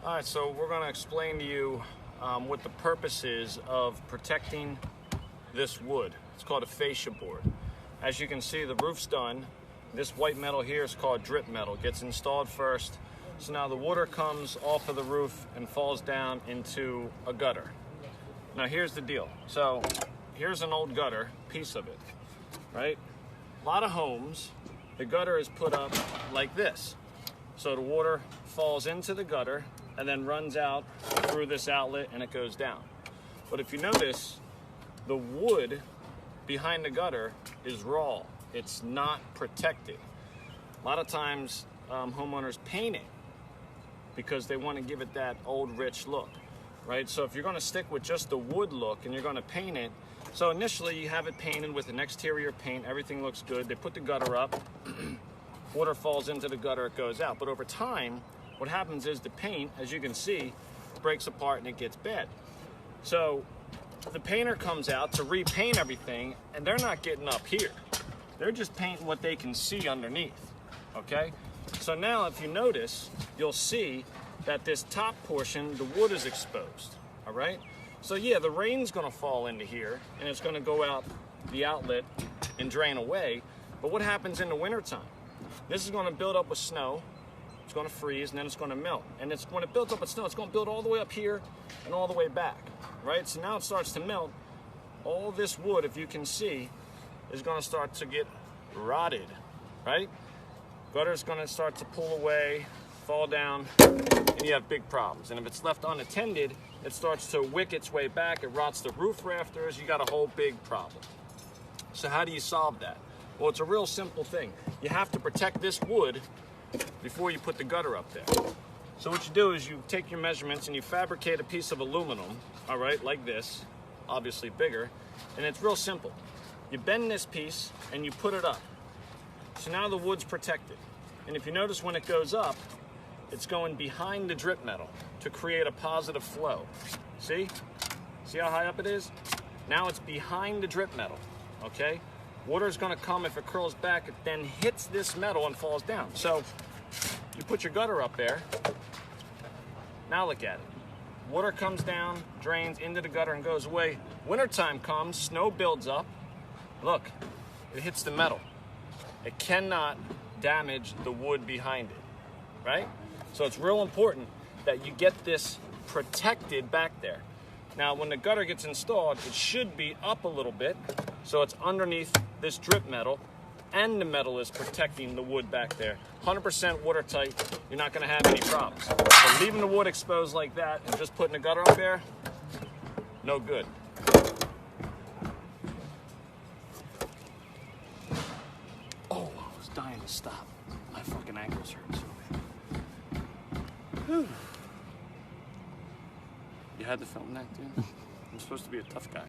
All right, so we're going to explain to you what the purpose is of protecting this wood. It's called a fascia board. As you can see, the roof's done. This white metal here is called drip metal. It gets installed first. So now the water comes off of the roof and falls down into a gutter. Now here's the deal. So here's an old gutter, piece of it, right? A lot of homes, the gutter is put up like this. So the water falls into the gutter and then runs out through this outlet and it goes down. But if you notice, the wood behind the gutter is raw. It's not protected. A lot of times homeowners paint it because they want to give it that old rich look, right? So if you're going to stick with just the wood look and you're going to paint it, so initially you have it painted with an exterior paint, everything looks good, they put the gutter up, water falls into the gutter, it goes out. But over time, what happens is the paint, as you can see, breaks apart and it gets bad. So the painter comes out to repaint everything and they're not getting up here. They're just painting what they can see underneath, okay? So now if you notice, you'll see that this top portion, the wood is exposed, all right? So yeah, the rain's gonna fall into here and it's gonna go out the outlet and drain away. But what happens in the wintertime? This is gonna build up with snow, it's gonna freeze, and then it's gonna melt. And it's when it builds up with snow, it's gonna build all the way up here and all the way back, right? So now it starts to melt. All this wood, if you can see, is gonna start to get rotted, right? Gutter's gonna start to pull away, fall down, and you have big problems. And if it's left unattended, it starts to wick its way back, it rots the roof rafters, you got a whole big problem. So how do you solve that? Well, it's a real simple thing. You have to protect this wood before you put the gutter up there. So what you do is you take your measurements and you fabricate a piece of aluminum, all right, like this, obviously bigger, and it's real simple. You bend this piece and you put it up. So now the wood's protected. And if you notice when it goes up, it's going behind the drip metal to create a positive flow. See? See how high up it is? Now it's behind the drip metal, okay? Water's gonna come, if it curls back, it then hits this metal and falls down. So you put your gutter up there. Now look at it. Water comes down, drains into the gutter and goes away. Wintertime comes, snow builds up. Look, it hits the metal. It cannot damage the wood behind it, right? So it's real important that you get this protected back there. Now, when the gutter gets installed, it should be up a little bit, so it's underneath this drip metal, and the metal is protecting the wood back there. 100% watertight, you're not gonna have any problems. But leaving the wood exposed like that and just putting the gutter up there, no good. Oh, I was dying to stop. My fucking ankles hurt so bad. Whew. You had to film that, dude? I'm supposed to be a tough guy.